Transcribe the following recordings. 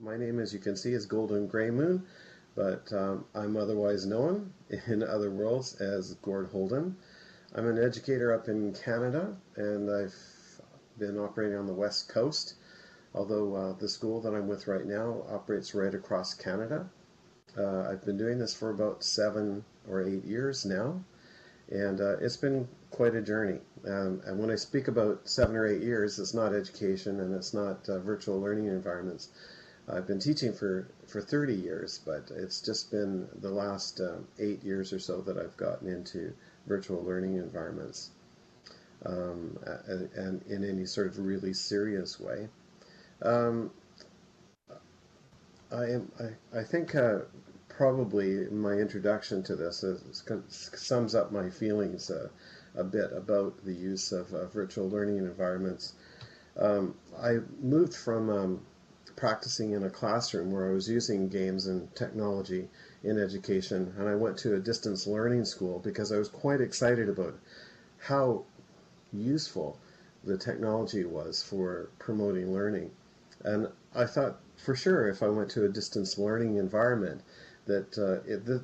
My name, as you can see, is Golden Grey Moon, but I'm otherwise known in other worlds as Gord Holden. I'm an educator up in Canada, and I've been operating on the West Coast, although the school that I'm with right now operates right across Canada. I've been doing this for about 7 or 8 years now, and it's been quite a journey. And when I speak about 7 or 8 years, it's not education and it's not virtual learning environments. I've been teaching for 30 years, but it's just been the last 8 years or so that I've gotten into virtual learning environments, and in any sort of really serious way. Um, I think probably my introduction to this sums up my feelings a bit about the use of virtual learning environments. I moved from practicing in a classroom where I was using games and technology in education, and I went to a distance learning school because I was quite excited about how useful the technology was for promoting learning. And I thought for sure if I went to a distance learning environment that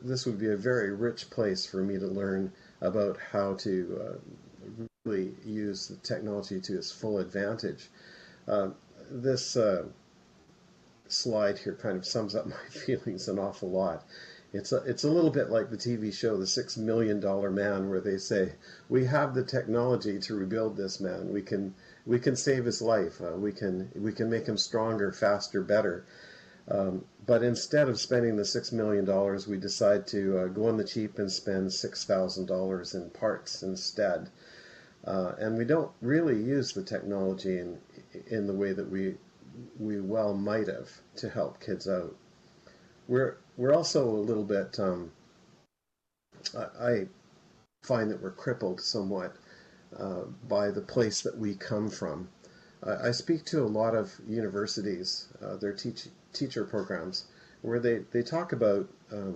this would be a very rich place for me to learn about how to really use the technology to its full advantage. This slide here kind of sums up my feelings an awful lot. It's a little bit like the TV show The $6 Million Man, where they say, we have the technology to rebuild this man. We can save his life. We can make him stronger, faster, better. But instead of spending the $6 million, we decide to go on the cheap and spend $6,000 in parts instead. And we don't really use the technology in the way that we well might have to help kids out. We're also a little bit, I find that we're crippled somewhat by the place that we come from. I speak to a lot of universities, their teacher programs, where they talk about the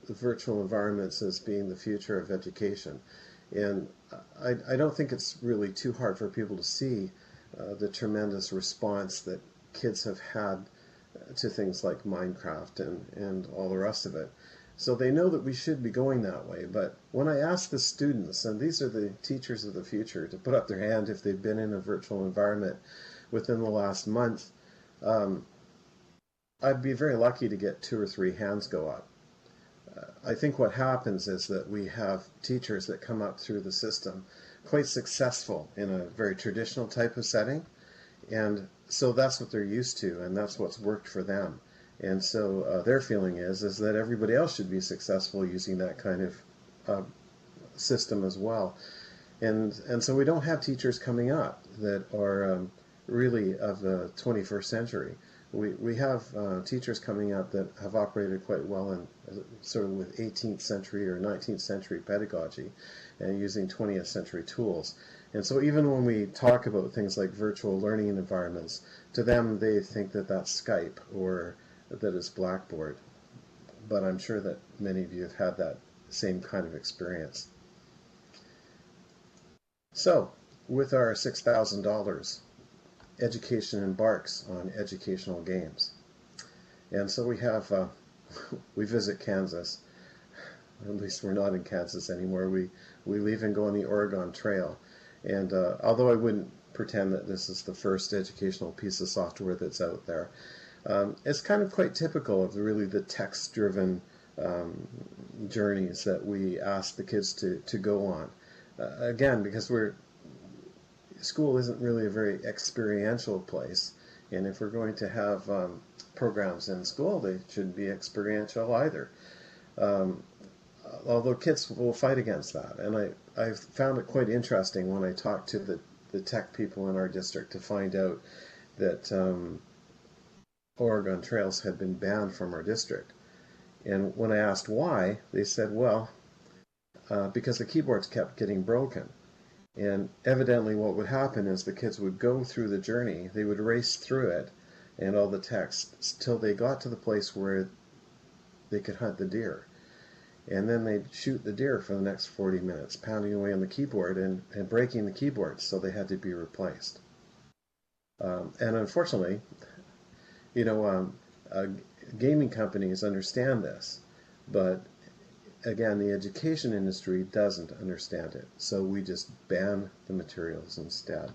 virtual environments as being the future of education. And I don't think it's really too hard for people to see the tremendous response that kids have had to things like Minecraft and all the rest of it. So they know that we should be going that way. But when I ask the students, and these are the teachers of the future, to put up their hand if they've been in a virtual environment within the last month, I'd be very lucky to get 2 or 3 hands go up. I think what happens is that we have teachers that come up through the system quite successful in a very traditional type of setting, and so that's what they're used to, and that's what's worked for them. And so their feeling is that everybody else should be successful using that kind of system as well. And so we don't have teachers coming up that are really of the 21st century. We have teachers coming up that have operated quite well in sort of with 18th century or 19th century pedagogy and using 20th century tools. And so even when we talk about things like virtual learning environments, to them they think that that's Skype or that it's Blackboard. But I'm sure that many of you have had that same kind of experience. So, with our $6,000, education embarks on educational games. And so we have, we visit Kansas. At least we're not in Kansas anymore. We leave and go on the Oregon Trail. And although I wouldn't pretend that this is the first educational piece of software that's out there, it's kind of quite typical of really the text-driven journeys that we ask the kids to go on. Again, because school isn't really a very experiential place, and if we're going to have programs in school, they shouldn't be experiential either. Although kids will fight against that, and I've found it quite interesting when I talk to the tech people in our district to find out that Oregon Trails had been banned from our district. And when I asked why, they said, well, because the keyboards kept getting broken. And evidently what would happen is the kids would go through the journey, they would race through it and all the text till they got to the place where they could hunt the deer. And then they'd shoot the deer for the next 40 minutes, pounding away on the keyboard and breaking the keyboard, so they had to be replaced. And unfortunately, Uh, Gaming companies understand this, but again, the education industry doesn't understand it, so we just ban the materials instead.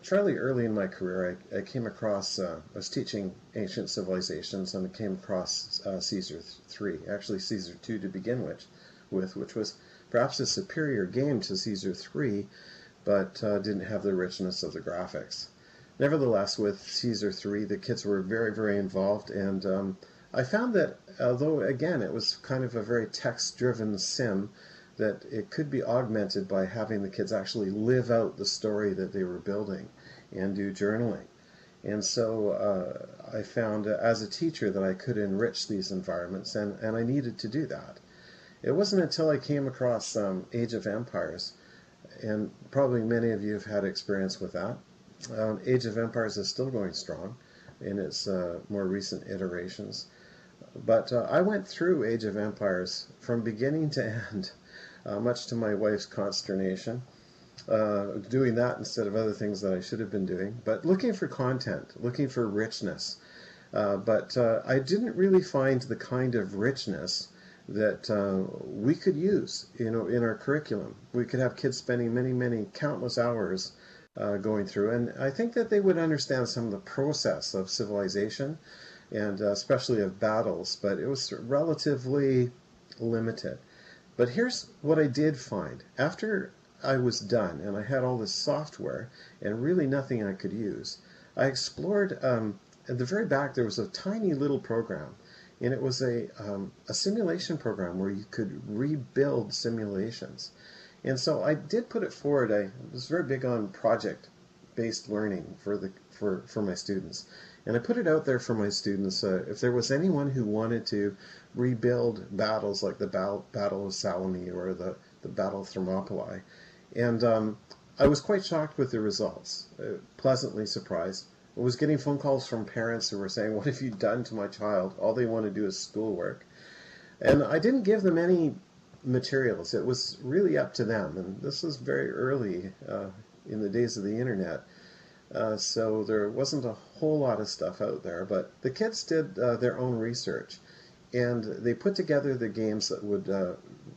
Fairly early in my career, I came across, I was teaching ancient civilizations, and I came across Caesar 3, actually Caesar 2 to begin with, which was perhaps a superior game to Caesar 3, but didn't have the richness of the graphics. Nevertheless, with Caesar 3, the kids were very, very involved, and I found that although, again, it was kind of a very text-driven sim, that it could be augmented by having the kids actually live out the story that they were building and do journaling. And so I found as a teacher that I could enrich these environments, and I needed to do that. It wasn't until I came across Age of Empires, and probably many of you have had experience with that. Age of Empires is still going strong in its more recent iterations. But I went through Age of Empires from beginning to end, much to my wife's consternation, doing that instead of other things that I should have been doing, but looking for content, looking for richness. But I didn't really find the kind of richness that we could use, in our curriculum. We could have kids spending many, many countless hours going through, and I think that they would understand some of the process of civilization, and especially of battles, but it was relatively limited. But here's what I did find. After I was done and I had all this software and really nothing I could use, I explored, at the very back there was a tiny little program, and it was a simulation program where you could rebuild simulations. And so I did put it forward. I was very big on project-based learning for my students. And I put it out there for my students, if there was anyone who wanted to rebuild battles like the Battle of Salome or the Battle of Thermopylae. And I was quite shocked with the results, pleasantly surprised. I was getting phone calls from parents who were saying, "What have you done to my child? All they want to do is schoolwork." And I didn't give them any materials. It was really up to them. And this was very early in the days of the internet. So there wasn't a whole lot of stuff out there, but the kids did their own research, and they put together the games that would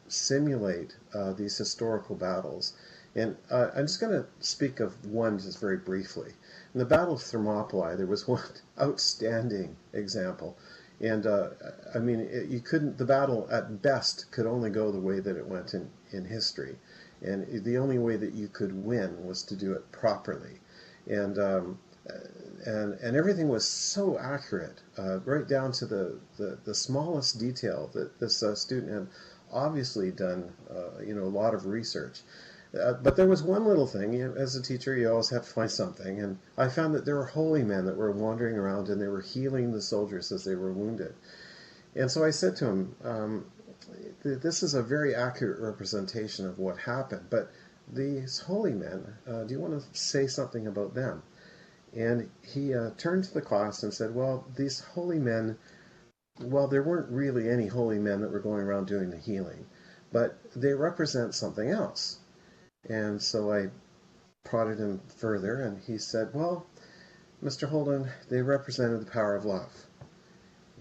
simulate these historical battles. And I'm just going to speak of one just very briefly. In the Battle of Thermopylae, there was one outstanding example. And I mean, the battle at best could only go the way that it went in history. And the only way that you could win was to do it properly. And everything was so accurate, right down to the smallest detail, that this student had obviously done a lot of research. But there was one little thing. As a teacher, you always have to find something, and I found that there were holy men that were wandering around, and they were healing the soldiers as they were wounded. And so I said to him, this is a very accurate representation of what happened, but these holy men, do you want to say something about them? And he turned to the class and said, well, these holy men, well, there weren't really any holy men that were going around doing the healing, but they represent something else. And so I prodded him further, and he said, well, Mr. Holden, they represented the power of love.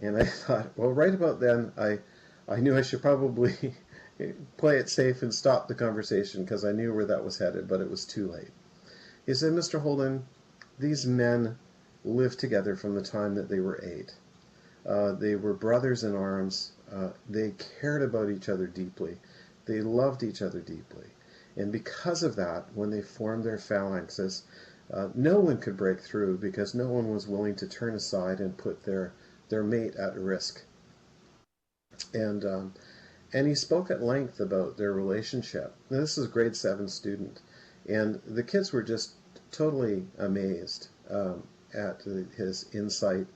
And I thought, well, right about then, I knew I should probably play it safe and stop the conversation, because I knew where that was headed, but it was too late. He said, Mr. Holden, these men lived together from the time that they were 8. They were brothers in arms. They cared about each other deeply. They loved each other deeply. And because of that, when they formed their phalanxes, no one could break through, because no one was willing to turn aside and put their mate at risk. And he spoke at length about their relationship. Now, this is a grade 7 student, and the kids were just totally amazed at his insight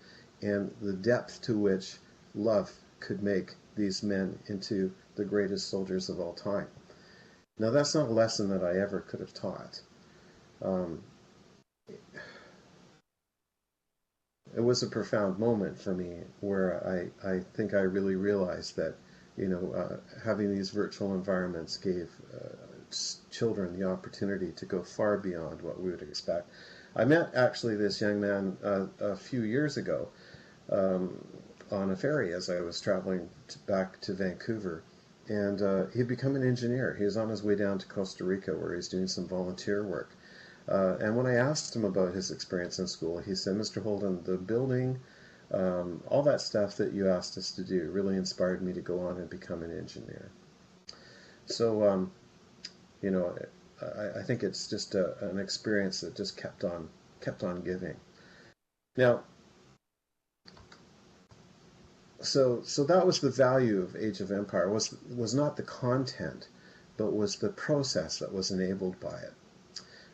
and the depth to which love could make these men into the greatest soldiers of all time. Now, that's not a lesson that I ever could have taught. It was a profound moment for me, where I think I really realized that, having these virtual environments gave children the opportunity to go far beyond what we would expect. I met actually this young man a few years ago um, on a ferry as I was traveling back to Vancouver. And he'd become an engineer. He was on his way down to Costa Rica where he's doing some volunteer work. And when I asked him about his experience in school, he said, Mr. Holden, the building, all that stuff that you asked us to do really inspired me to go on and become an engineer. So, you know, I think it's just an experience that just kept on giving. Now, so that was the value of Age of Empire, was not the content, but was the process that was enabled by it.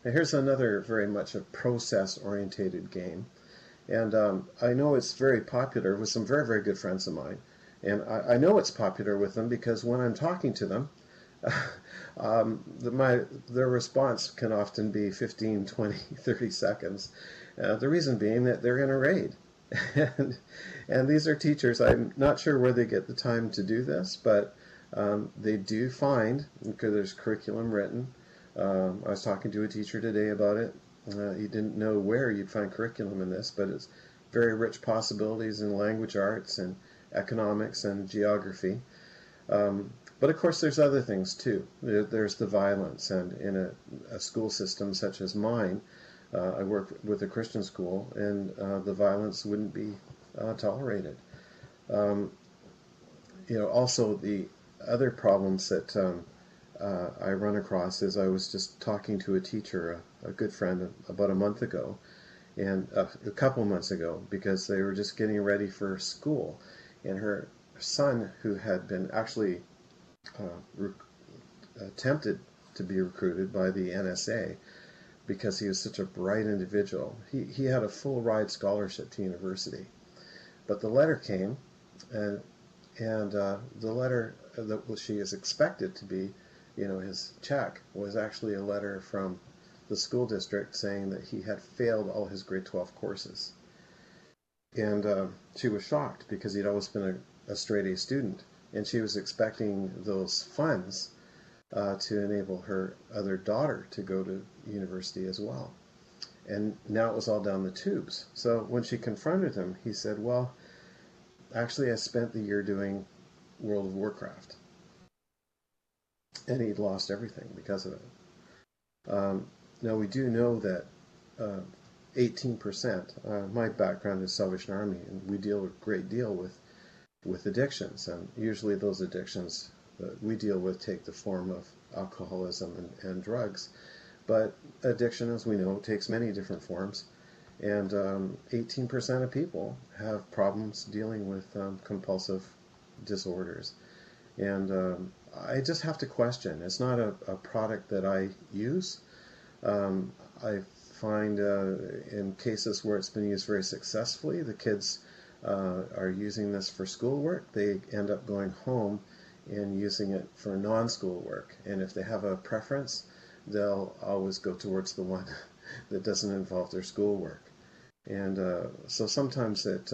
Now here's another very much a process-orientated game, and I know it's very popular with some very, very good friends of mine, and I know it's popular with them because when I'm talking to them, their response can often be 15, 20, 30 seconds. The reason being that they're in a raid. and, and these are teachers. I'm not sure where they get the time to do this, but they do find, because there's curriculum written. I was talking to a teacher today about it. He didn't know where you'd find curriculum in this, but it's very rich possibilities in language arts and economics and geography. But of course there's other things too. There's the violence, and in a school system such as mine, I work with a Christian school, and the violence wouldn't be tolerated. Um, also the other problems that I run across is I was just talking to a teacher, a good friend, about a month ago, and a couple months ago, because they were just getting ready for school, and her son, who had been actually attempted to be recruited by the NSA because he was such a bright individual. He had a full ride scholarship to university. But the letter came, and the letter that she is expected to be, his check, was actually a letter from the school district saying that he had failed all his grade 12 courses. And she was shocked because he'd always been a straight A student. And she was expecting those funds to enable her other daughter to go to university as well. And now it was all down the tubes. So when she confronted him, he said, well, actually I spent the year doing World of Warcraft. And he'd lost everything because of it. Now we do know that 18%, my background is Salvation Army, and we deal a great deal with addictions, and usually those addictions that we deal with take the form of alcoholism and drugs, but addiction, as we know, takes many different forms, and 18% of people have problems dealing with compulsive disorders, and I just have to question. It's not a product that I use. I find in cases where it's been used very successfully, the kids are using this for schoolwork. They end up going home and using it for non-school work. And if they have a preference, they'll always go towards the one that doesn't involve their schoolwork. And so sometimes it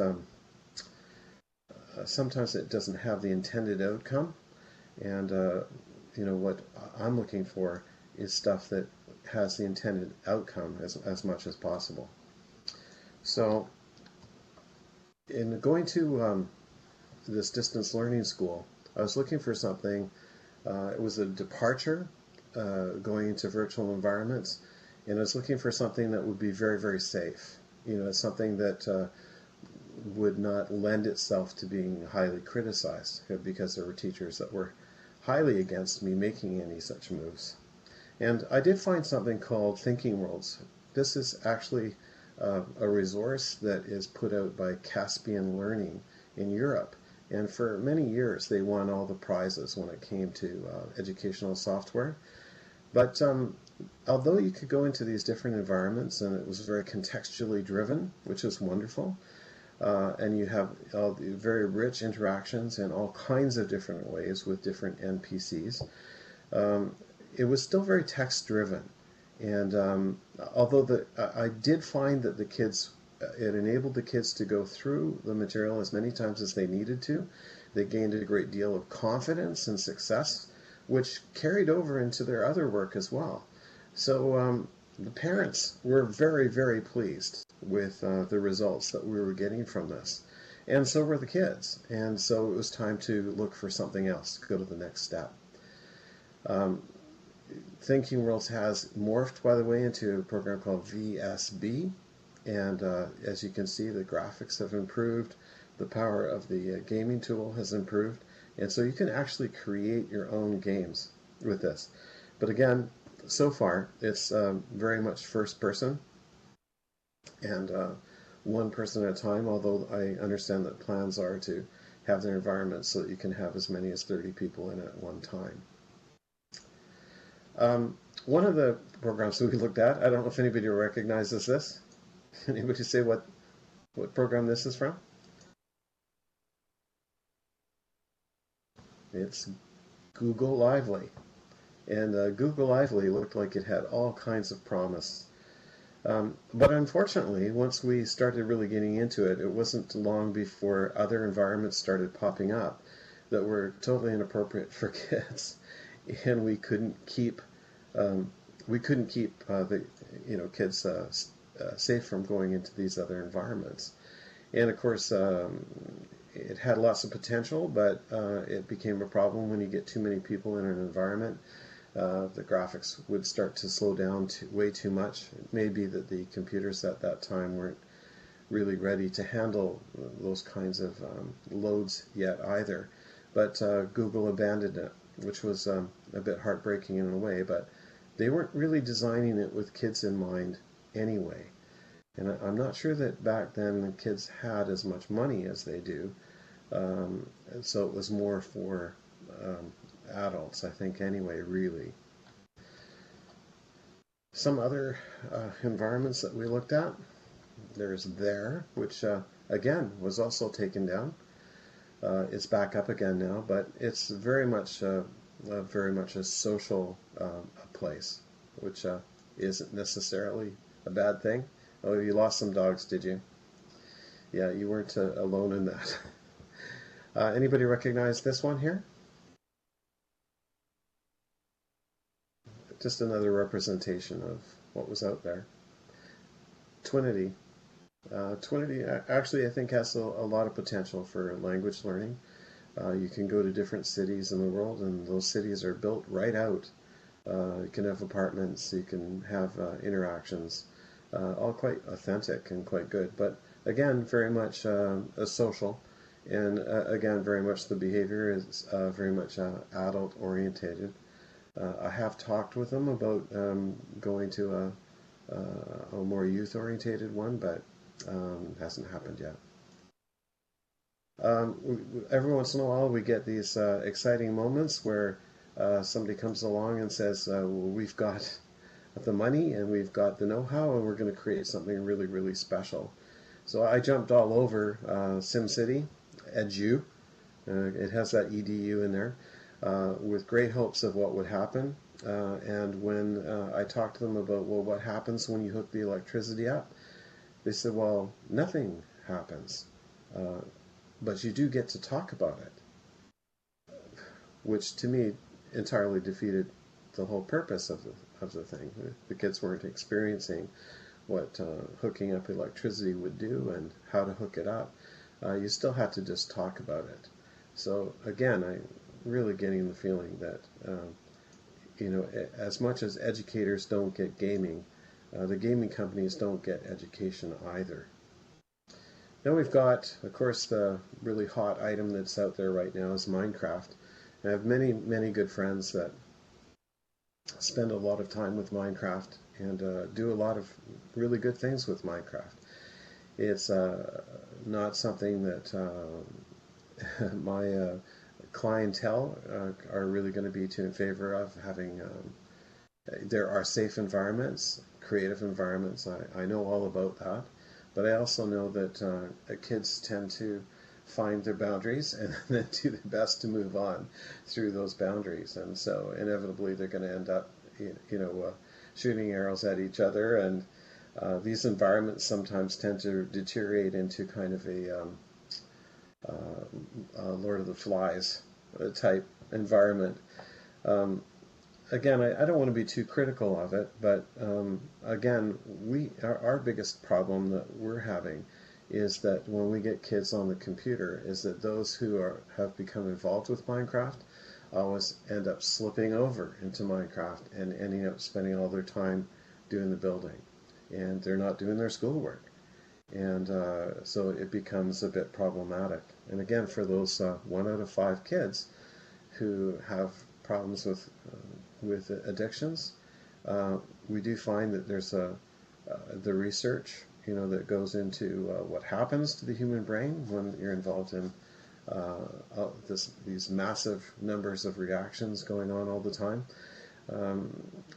doesn't have the intended outcome. And what I'm looking for is stuff that has the intended outcome as much as possible. So in going to this distance learning school, I was looking for something. It was a departure going into virtual environments, and I was looking for something that would be very, very safe. Something that would not lend itself to being highly criticized, because there were teachers that were highly against me making any such moves. And I did find something called Thinking Worlds. This is actually a resource that is put out by Caspian Learning in Europe. And for many years, they won all the prizes when it came to educational software. But although you could go into these different environments, and it was very contextually driven, which is wonderful, and you have all the very rich interactions in all kinds of different ways with different NPCs, it was still very text-driven. And although I did find that it enabled the kids to go through the material as many times as they needed to. They gained a great deal of confidence and success, which carried over into their other work as well. So The parents were very, very pleased with the results that we were getting from this. And so were the kids. And so it was time to look for something else, go to the next step. Um, Thinking Worlds has morphed, by the way, into a program called VSB. And as you can see, the graphics have improved. The power of the gaming tool has improved. And so you can actually create your own games with this. But again, so far, it's very much first person and one person at a time, although I understand that plans are to have their environment so that you can have as many as 30 people in at one time. One of the programs that we looked at, I don't know if anybody recognizes this. Anybody say what program this is from? It's Google Lively. And Google Lively looked like it had all kinds of promise. But unfortunately, once we started really getting into it, it wasn't long before other environments started popping up that were totally inappropriate for kids, and um, we couldn't keep the kids safe from going into these other environments. And of course, it had lots of potential, but it became a problem when you get too many people in an environment. The graphics would start to slow down way too much. It may be that the computers at that time weren't really ready to handle those kinds of loads yet either. But Google abandoned it, which was a bit heartbreaking in a way, but they weren't really designing it with kids in mind anyway. And I'm not sure that back then the kids had as much money as they do, so it was more for adults, I think, anyway, really. Some other environments that we looked at, there's There, which again was also taken down. It's back up again now, but it's very much a social place, which isn't necessarily a bad thing. Oh, you lost some dogs, did you? Yeah, you weren't alone in that. Anybody recognize this one here? Just another representation of what was out there. Twinity. Twinity actually, I think, has a lot of potential for language learning. You can go to different cities in the world, and those cities are built right out. You can have apartments, you can have interactions, all quite authentic and quite good. But again, very much a social, and again, very much the behavior is very much adult orientated. I have talked with them about going to a more youth orientated one, but hasn't happened yet. Every once in a while, we get these exciting moments where somebody comes along and says, well, we've got the money and we've got the know-how and we're going to create something really, really special. So I jumped all over SimCity, Edu. It has that EDU in there with great hopes of what would happen. And when I talked to them about, well, what happens when you hook the electricity up? They said, well, nothing happens. But you do get to talk about it, which to me entirely defeated the whole purpose of the thing. The kids weren't experiencing what hooking up electricity would do and how to hook it up. You still had to just talk about it. So again, I'm really getting the feeling that as much as educators don't get gaming, the gaming companies don't get education either. Now we've got, of course, the really hot item that's out there right now is Minecraft. I have many, many good friends that spend a lot of time with Minecraft and do a lot of really good things with Minecraft. It's not something that my clientele are really going to be too in favor of having. There are safe environments, creative environments. I know all about that. But I also know that kids tend to find their boundaries and then do their best to move on through those boundaries. And so inevitably they're going to end up, shooting arrows at each other. And these environments sometimes tend to deteriorate into kind of a Lord of the Flies type environment. again, I don't want to be too critical of it, but again, our biggest problem that we're having is that when we get kids on the computer, is that those who have become involved with Minecraft always end up slipping over into Minecraft and ending up spending all their time doing the building, and they're not doing their schoolwork, and so it becomes a bit problematic. And again, for those 1 out of 5 kids who have problems with addictions, we do find that there's the research, that goes into what happens to the human brain when you're involved in these massive numbers of reactions going on all the time,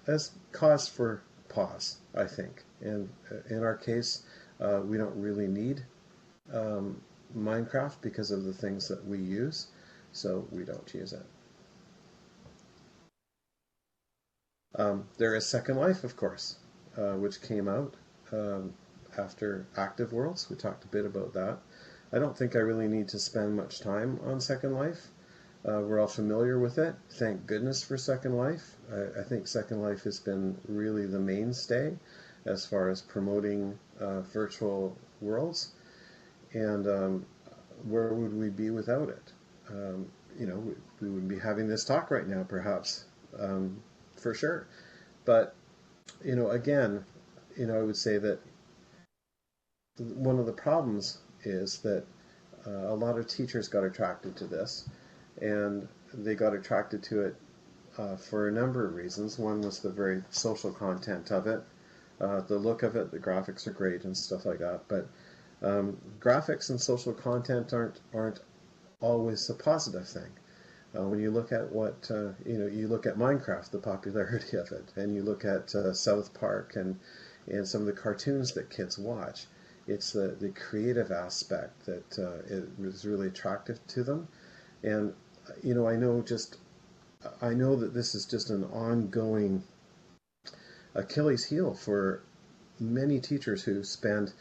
as cause for pause, I think. And in our case, we don't really need Minecraft because of the things that we use, so we don't use it. There is Second Life, of course, which came out after Active Worlds. We talked a bit about that. I don't think I really need to spend much time on Second Life. We're all familiar with it. Thank goodness for Second Life. I think Second Life has been really the mainstay as far as promoting virtual worlds. And where would we be without it? We wouldn't be having this talk right now, perhaps. For sure. But, again, I would say that one of the problems is that a lot of teachers got attracted to this, and they got attracted to it for a number of reasons. One was the very social content of it, the look of it, the graphics are great and stuff like that, but graphics and social content aren't always a positive thing. When you look at you look at Minecraft, the popularity of it, and you look at South Park and some of the cartoons that kids watch, it's the creative aspect that it was really attractive to them. And I know that this is just an ongoing Achilles heel for many teachers who spend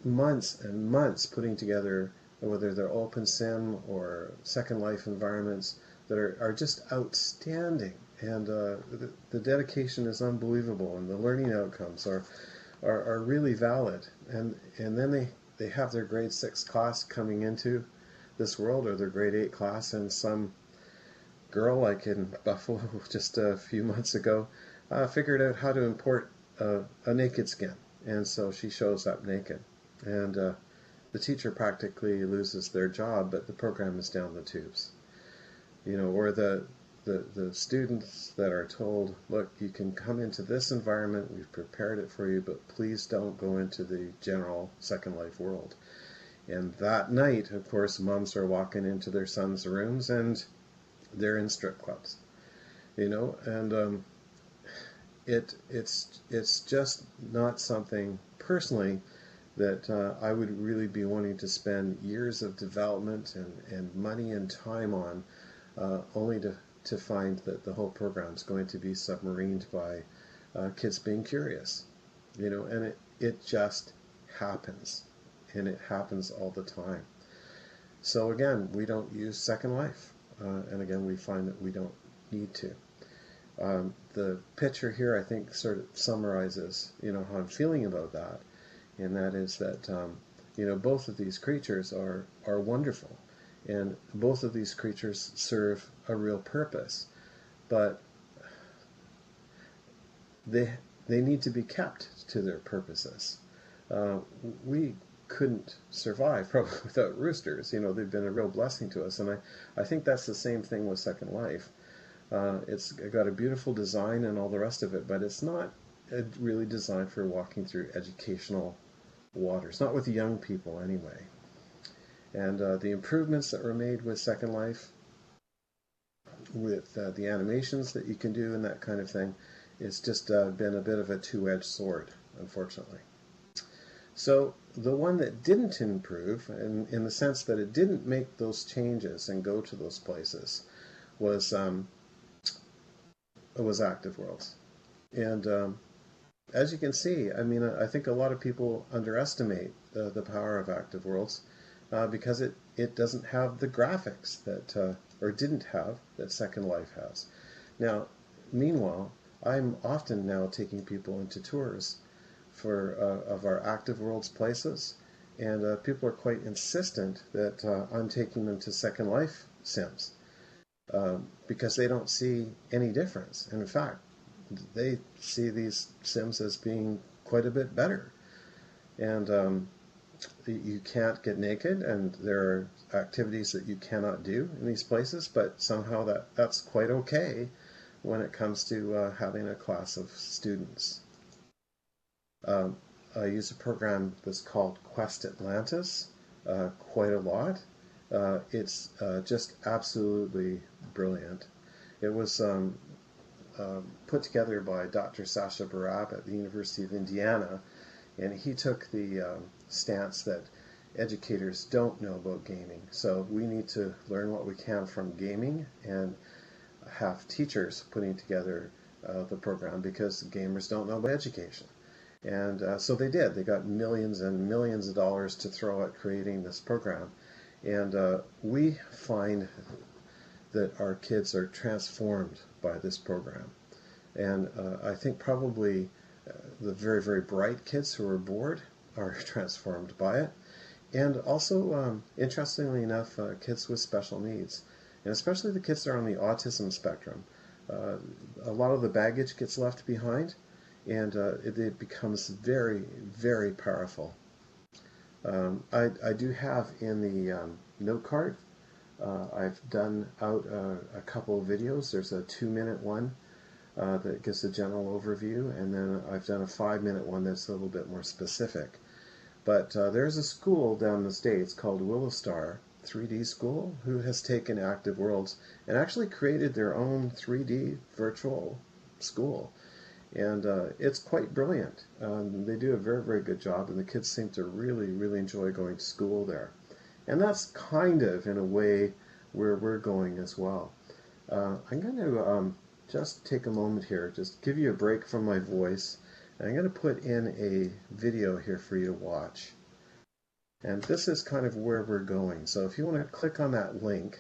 months and months putting together, whether they're OpenSim or Second Life environments that are just outstanding, and the dedication is unbelievable, and the learning outcomes are really valid, and then they have their grade 6 class coming into this world, or their grade 8 class, and some girl like in Buffalo just a few months ago figured out how to import a naked skin, and so she shows up naked, and the teacher practically loses their job, but the program is down the tubes. Or the students that are told, look, you can come into this environment, we've prepared it for you, but please don't go into the general Second Life world. And that night, of course, moms are walking into their sons' rooms and they're in strip clubs. And it's just not something personally that I would really be wanting to spend years of development and money and time on, only to find that the whole program is going to be submarined by kids being curious. And it just happens, and it happens all the time. So again, we don't use Second Life, and again, we find that we don't need to. The picture here, I think, sort of summarizes, how I'm feeling about that, and that is that, both of these creatures are wonderful, and both of these creatures serve a real purpose, but they need to be kept to their purposes. We couldn't survive probably without roosters. They've been a real blessing to us, and I think that's the same thing with Second Life. It's got a beautiful design and all the rest of it, but it's not really designed for walking through educational waters, not with young people anyway. And the improvements that were made with Second Life, with the animations that you can do and that kind of thing, it's just been a bit of a two-edged sword, unfortunately. So the one that didn't improve, in the sense that it didn't make those changes and go to those places, was Active Worlds. And as you can see, I think a lot of people underestimate the power of Active Worlds because it doesn't have the graphics that, or didn't have, that Second Life has. Now, Meanwhile, I'm often now taking people into tours for of our active worlds places, and people are quite insistent that I'm taking them to Second Life sims because they don't see any difference. And in fact, they see these sims as being quite a bit better. And you can't get naked, and there are activities that you cannot do in these places, but somehow that's quite okay when it comes to having a class of students. Um, I use a program that's called Quest Atlantis quite a lot. It's just absolutely brilliant. It was put together by Dr. Sasha Barab at the University of Indiana, and he took the stance that educators don't know about gaming. So we need to learn what we can from gaming and have teachers putting together the program because gamers don't know about education. And so they did. They got millions and millions of dollars to throw at creating this program. And we find that our kids are transformed by this program. And I think probably the very, very bright kids who are bored are transformed by it. And also, interestingly enough, kids with special needs, and especially the kids that are on the autism spectrum. Uh, a lot of the baggage gets left behind, and it becomes very, very powerful. I do have in the note card, I've done out a couple of videos. There's a 2-minute one that gives a general overview, and then I've done a 5-minute one that's a little bit more specific. But there's a school down in the States called Willowstar 3D School who has taken Active Worlds and actually created their own 3D virtual school. And it's quite brilliant. They do a very, very good job, and the kids seem to really, really enjoy going to school there. And that's kind of, in a way, where we're going as well. I'm going to just take a moment here, just give you a break from my voice. And I'm going to put in a video here for you to watch. And this is kind of where we're going. So if you want to click on that link,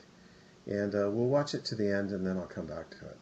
and we'll watch it to the end, and then I'll come back to it.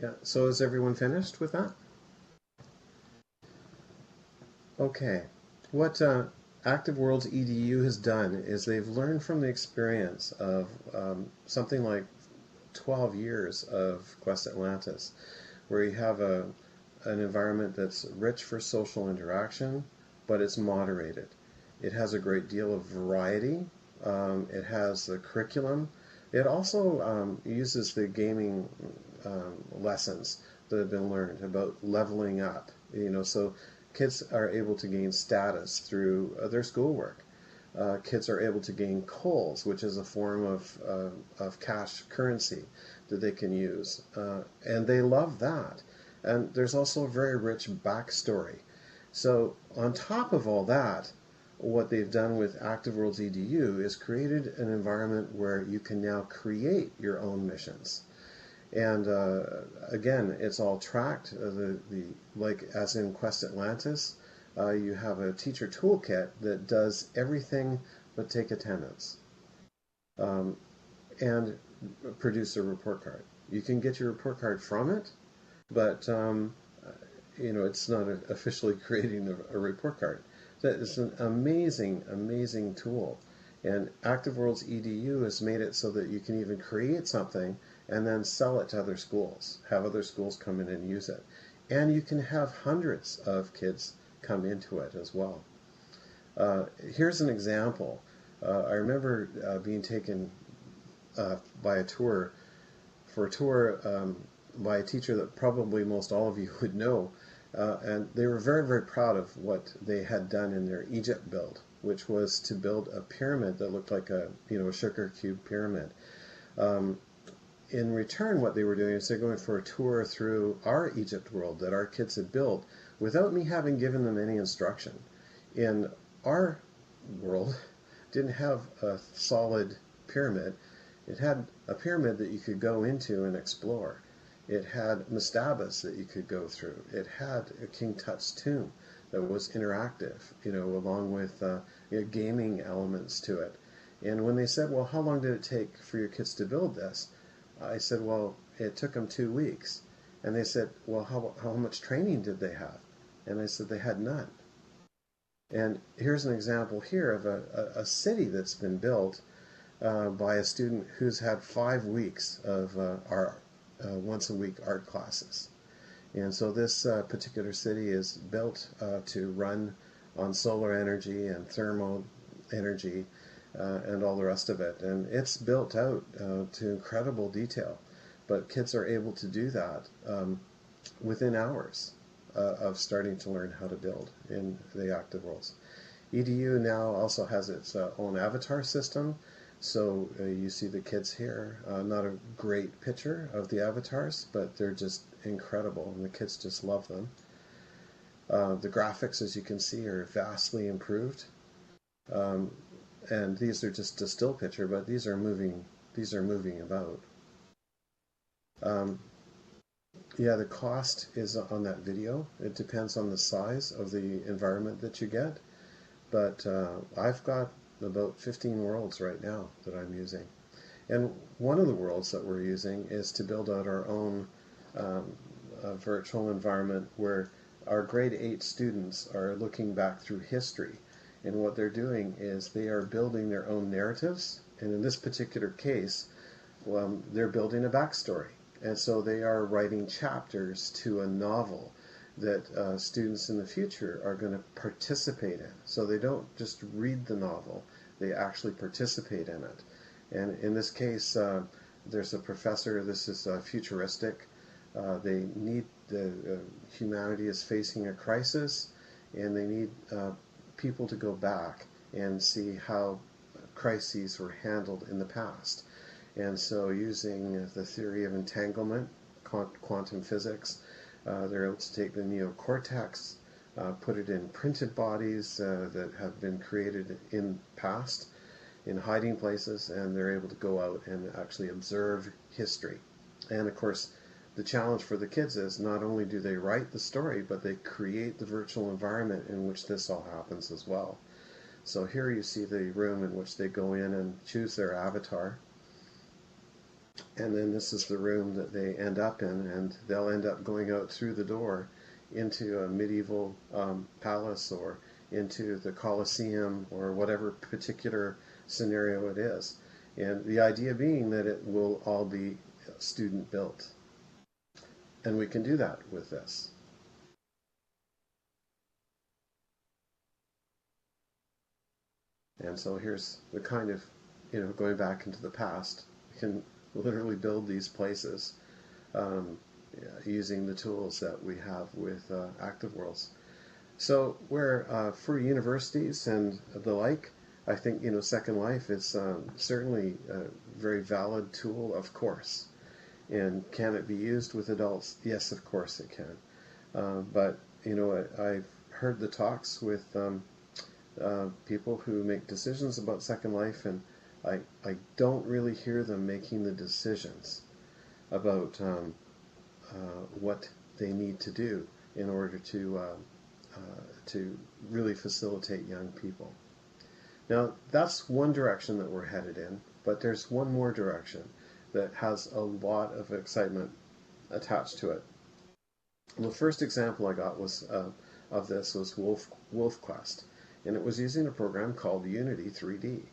Yeah, so is everyone finished with that? Okay. What Active Worlds EDU has done is they've learned from the experience of something like 12 years of Quest Atlantis, where you have an environment that's rich for social interaction, but it's moderated. It has a great deal of variety. It has the curriculum. It also uses the gaming lessons that have been learned about leveling up. So kids are able to gain status through their schoolwork. Kids are able to gain coals, which is a form of cash currency that they can use, and they love that. And there's also a very rich backstory. So on top of all that, what they've done with Active Worlds EDU is created an environment where you can now create your own missions. And again, it's all tracked. Like as in Quest Atlantis, you have a teacher toolkit that does everything but take attendance and produce a report card. You can get your report card from it, but it's not officially creating a report card. That is an amazing, amazing tool. And Active Worlds EDU has made it so that you can even create something and then sell it to other schools, have other schools come in and use it. And you can have hundreds of kids come into it as well. Here's an example. I remember being taken by a tour, by a teacher that probably most all of you would know, and they were very, very proud of what they had done in their Egypt build, which was to build a pyramid that looked like a sugar cube pyramid. In return, what they were doing is they're going for a tour through our Egypt world that our kids had built without me having given them any instruction. In our world, didn't have a solid pyramid. It had a pyramid that you could go into and explore. It had mastabas that you could go through. It had a King Tut's tomb that was interactive, along with gaming elements to it. And when they said, well, how long did it take for your kids to build this? I said, well, it took them 2 weeks. And they said, well, how much training did they have? And I said, they had none. And here's an example here of a city that's been built by a student who's had 5 weeks of our once-a-week art classes. And so this particular city is built to run on solar energy and thermal energy and all the rest of it. And it's built out to incredible detail. But kids are able to do that within hours of starting to learn how to build in the Active Worlds. EDU now also has its own avatar system. So you see the kids here, not a great picture of the avatars, but they're just incredible, and the kids just love them. The graphics, as you can see, are vastly improved. And these are just a still picture, but these are moving about. Yeah, the cost is on that video. It depends on the size of the environment that you get. But I've got about 15 worlds right now that I'm using. And one of the worlds that we're using is to build out our own virtual environment where our grade 8 students are looking back through history. And what they're doing is they are building their own narratives. And in this particular case, they're building a backstory. And so they are writing chapters to a novel that students in the future are going to participate in. So they don't just read the novel, they actually participate in it. And in this case, there's a professor, this is futuristic. They need, humanity is facing a crisis, and they need people to go back and see how crises were handled in the past. And so using the theory of entanglement, quantum physics, they're able to take the neocortex, put it in printed bodies that have been created in past, in hiding places, and they're able to go out and actually observe history. And of course, the challenge for the kids is not only do they write the story, but they create the virtual environment in which this all happens as well. So here you see the room in which they go in and choose their avatar. And then this is the room that they end up in, and they'll end up going out through the door into a medieval palace or into the Colosseum or whatever particular scenario it is. And the idea being that it will all be student built. And we can do that with this. And so here's the kind of, going back into the past, we can literally build these places um, using the tools that we have with Active Worlds. So where for universities and the like, I think Second Life is certainly a very valid tool, of course. And can it be used with adults? Yes, of course it can. But I've heard the talks with people who make decisions about Second Life, and I don't really hear them making the decisions about what they need to do in order to really facilitate young people. Now, that's one direction that we're headed in, but there's one more direction that has a lot of excitement attached to it. The first example I got was of this was Wolf Quest, and it was using a program called Unity 3D.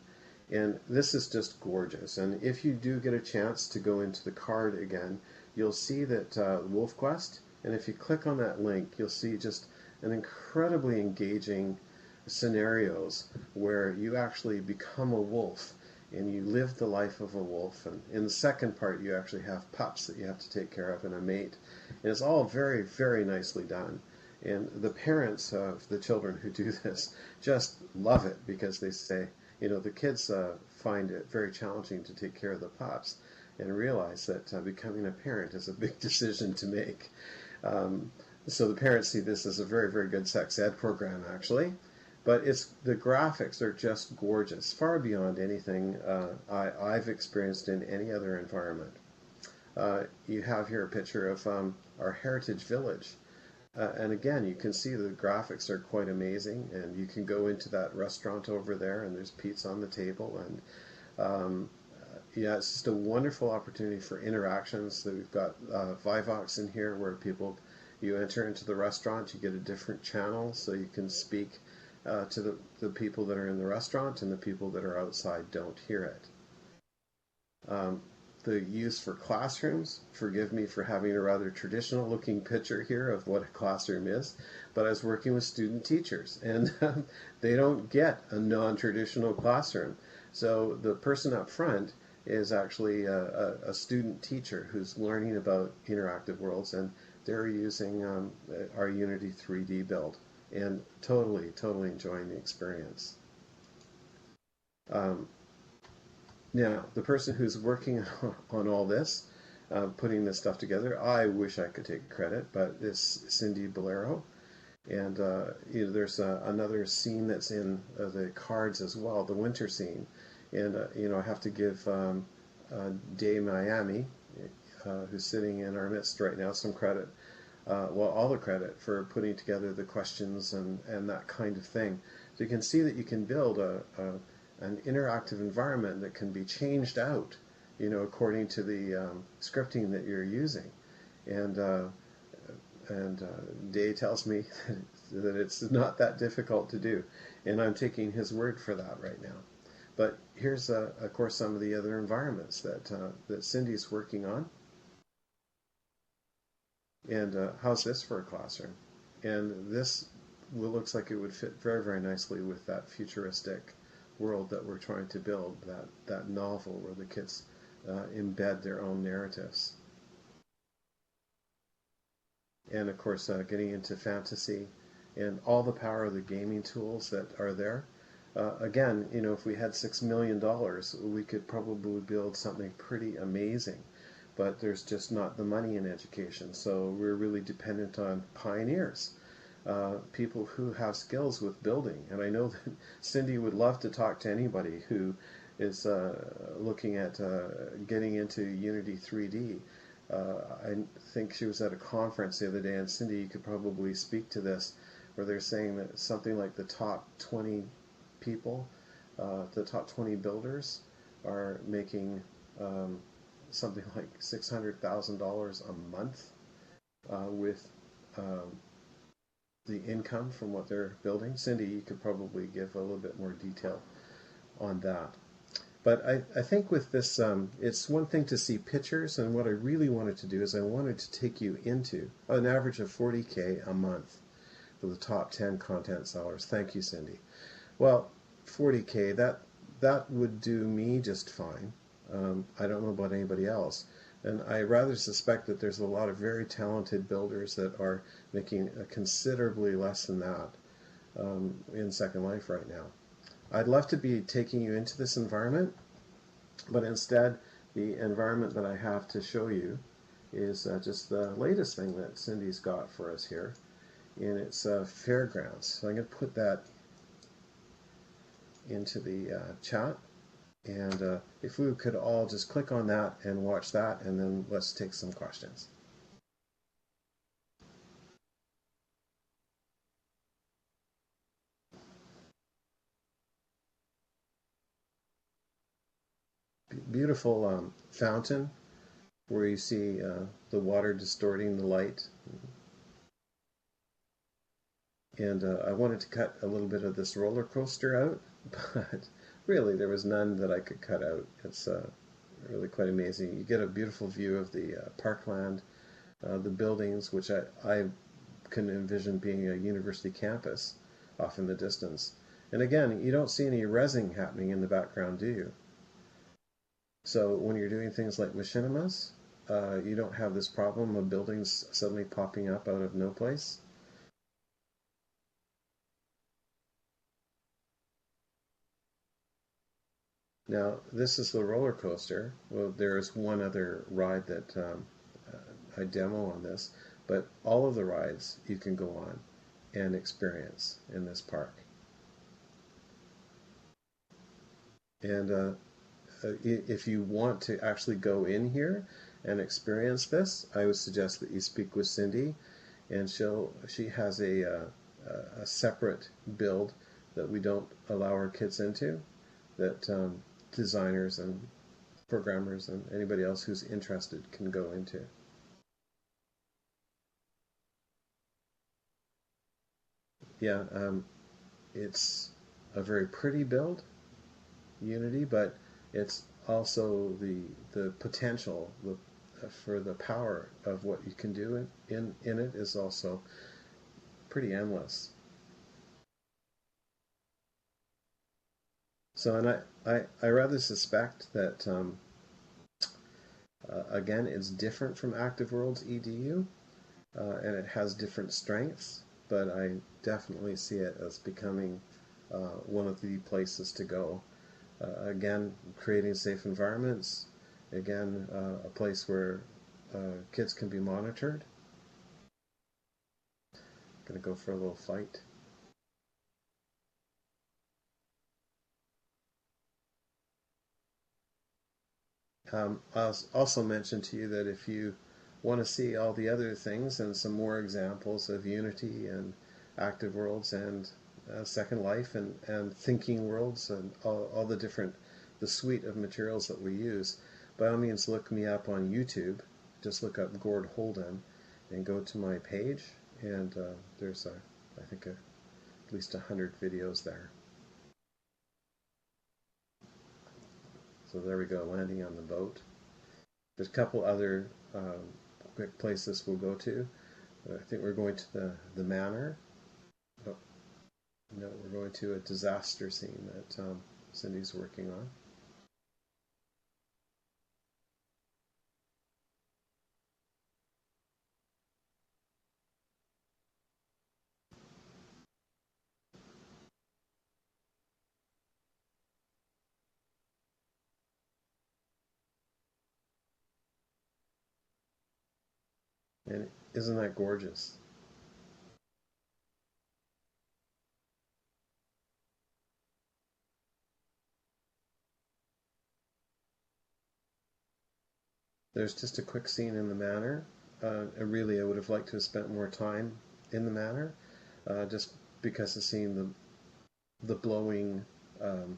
And this is just gorgeous. And if you do get a chance to go into the card again, you'll see that Wolf Quest, and if you click on that link, you'll see just an incredibly engaging scenarios where you actually become a wolf and you live the life of a wolf. And in the second part, you actually have pups that you have to take care of and a mate. And it's all very, very nicely done. And the parents of the children who do this just love it because they say, the kids find it very challenging to take care of the pups and realize that becoming a parent is a big decision to make. So the parents see this as a very, very good sex ed program, actually. But the graphics are just gorgeous, far beyond anything I've experienced in any other environment. You have here a picture of our heritage village. And again, you can see the graphics are quite amazing, and you can go into that restaurant over there, and there's pizza on the table, and yeah, it's just a wonderful opportunity for interactions. So we've got Vivox in here, where you enter into the restaurant, you get a different channel, so you can speak to the people that are in the restaurant, and the people that are outside don't hear it. The use for classrooms, forgive me for having a rather traditional looking picture here of what a classroom is, but I was working with student teachers, and they don't get a non-traditional classroom. So the person up front is actually a student teacher who's learning about interactive worlds, and they're using our Unity 3D build and totally, totally enjoying the experience. Now, the person who's working on all this, putting this stuff together, I wish I could take credit, but it's Cindy Bolero. And there's another scene that's in the cards as well, the winter scene. And I have to give Day Miami, who's sitting in our midst right now, some credit. All the credit for putting together the questions and that kind of thing. So you can see that you can build an interactive environment that can be changed out, according to the scripting that you're using. And Day tells me that it's not that difficult to do, and I'm taking his word for that right now. But here's, of course, some of the other environments that Cindy's working on. And how's this for a classroom? And this looks like it would fit very, very nicely with that futuristic world that we're trying to build, that novel where the kids embed their own narratives. And of course, getting into fantasy and all the power of the gaming tools that are there. Again, if we had $6 million, we could probably build something pretty amazing. But there's just not the money in education, so we're really dependent on pioneers, people who have skills with building. And I know that Cindy would love to talk to anybody who is looking at getting into Unity 3D. I think she was at a conference the other day, and Cindy, you could probably speak to this, where they're saying that something like the top 20 people, the top 20 builders are making something like $600,000 a month with um, the income from what they're building. Cindy, you could probably give a little bit more detail on that. But I think with this, it's one thing to see pictures, and what I really wanted to do is I wanted to take you into an average of 40K a month for the top 10 content sellers. Thank you, Cindy. Well, 40K, that would do me just fine. I don't know about anybody else. And I rather suspect that there's a lot of very talented builders that are making considerably less than that in Second Life right now. I'd love to be taking you into this environment, but instead the environment that I have to show you is just the latest thing that Cindy's got for us here, and it's fairgrounds. So I'm going to put that into the chat, and if we could all just click on that and watch that, and then let's take some questions. Beautiful fountain where you see the water distorting the light. And I wanted to cut a little bit of this roller coaster out, but really there was none that I could cut out. It's really quite amazing. You get a beautiful view of the parkland, the buildings, which I can envision being a university campus off in the distance. And again, you don't see any rezzing happening in the background, do you? So when you're doing things like machinimas, you don't have this problem of buildings suddenly popping up out of no place. Now, this is the roller coaster. Well, there is one other ride that I demo on this, but all of the rides you can go on and experience in this park. And if you want to actually go in here and experience this, I would suggest that you speak with Cindy, and she has a separate build that we don't allow our kids into, that designers and programmers and anybody else who's interested can go into. Yeah, it's a very pretty build, Unity, but it's also the potential for the power of what you can do in it is also pretty endless. So, and I rather suspect that again, it's different from Active Worlds EDU, and it has different strengths, but I definitely see it as becoming one of the places to go. Again, creating safe environments, again, a place where kids can be monitored. Gonna go for a little fight. I'll also mention to you that if you want to see all the other things and some more examples of Unity and Active Worlds and Second Life and Thinking Worlds and all the different, the suite of materials that we use, by all means look me up on YouTube. Just look up Gord Holden and go to my page, and there's I think at least 100 videos there. So there we go, landing on the boat. There's a couple other quick places we'll go to. I think we're going to the manor. Oh, no, we're going to a disaster scene that Cindy's working on. And isn't that gorgeous? There's just a quick scene in the manor. I would have liked to have spent more time in the manor, just because of seeing the blowing um,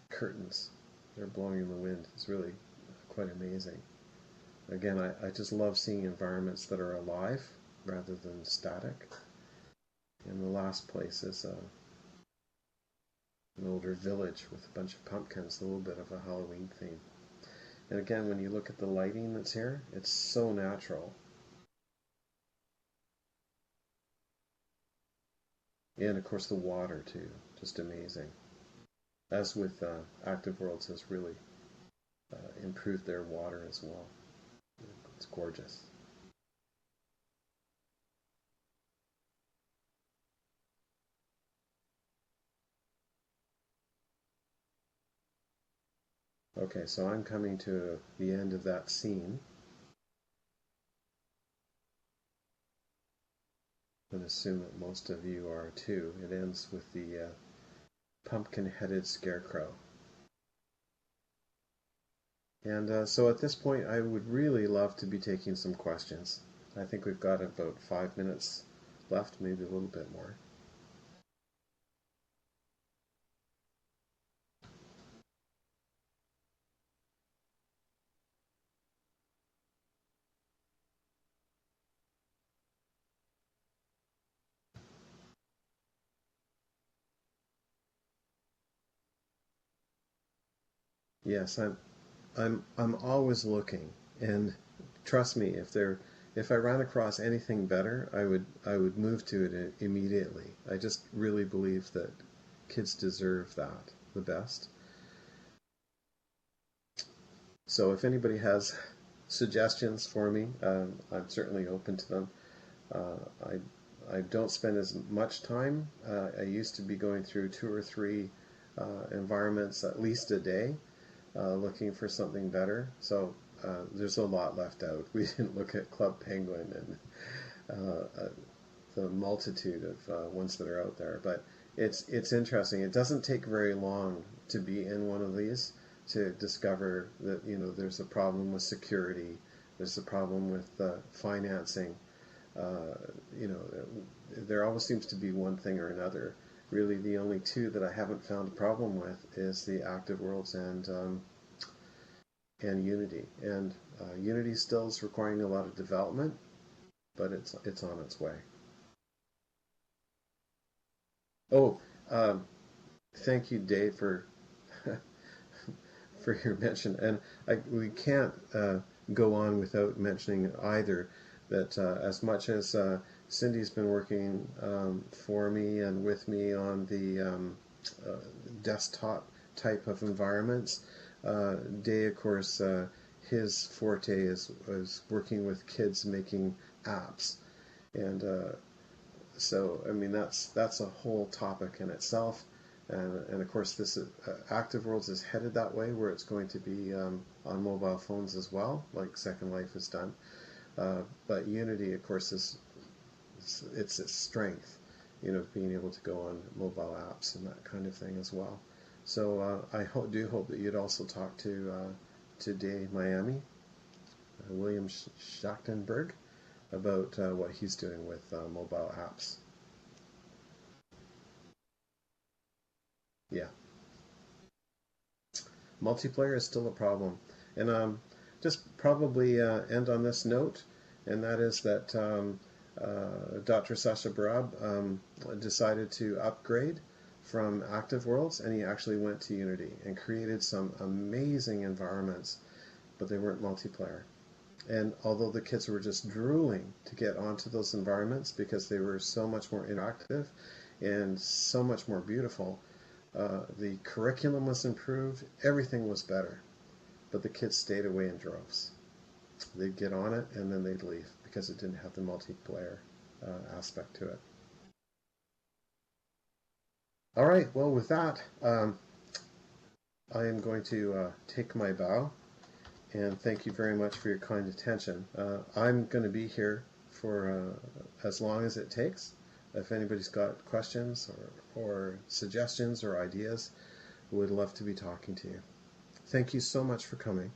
curtains. they're blowing in the wind. It's really quite amazing. Again, I just love seeing environments that are alive rather than static. And the last place is an older village with a bunch of pumpkins, a little bit of a Halloween theme. And again, when you look at the lighting that's here, it's so natural. And of course the water too, just amazing. As with Active Worlds has really improved their water as well. It's gorgeous. Okay, so I'm coming to the end of that scene. And assume that most of you are too. It ends with the pumpkin-headed scarecrow. And so at this point, I would really love to be taking some questions. I think we've got about 5 minutes left, maybe a little bit more. Yes, I'm always looking, and trust me, if I ran across anything better, I would move to it immediately. I just really believe that kids deserve that the best. So if anybody has suggestions for me, I'm certainly open to them. Uh, I don't spend as much time. I used to be going through two or three environments at least a day, looking for something better. So there's a lot left out. We didn't look at Club Penguin and the multitude of ones that are out there, but it's interesting. It doesn't take very long to be in one of these to discover that there's a problem with security, there's a problem with financing. Uh, you know, there always seems to be one thing or another. Really, the only two that I haven't found a problem with is the Active Worlds and Unity. And Unity still is requiring a lot of development, but it's on its way. Oh, um, thank you, Dave, for for your mention. And we can't go on without mentioning either that as much as Cindy's been working for me and with me on the uh, desktop type of environments, Day, of course, his forte is working with kids making apps. And so, I mean, that's a whole topic in itself. And of course, this Active Worlds is headed that way, where it's going to be on mobile phones as well, like Second Life has done. But Unity, of course, is it's its strength, being able to go on mobile apps and that kind of thing as well. So I do hope that you'd also talk to Day Miami, William Schachtenberg, about what he's doing with mobile apps. Yeah, multiplayer is still a problem. And just probably end on this note, and that is that Dr. Sasha Barab decided to upgrade from Active Worlds, and he actually went to Unity and created some amazing environments, but they weren't multiplayer. And although the kids were just drooling to get onto those environments because they were so much more interactive and so much more beautiful, the curriculum was improved, everything was better, but the kids stayed away in droves. They'd get on it and then they'd leave because it didn't have the multiplayer aspect to it. All right, well, with that, I am going to take my bow and thank you very much for your kind attention. I'm going to be here for as long as it takes. If anybody's got questions or suggestions or ideas, would love to be talking to you. Thank you so much for coming.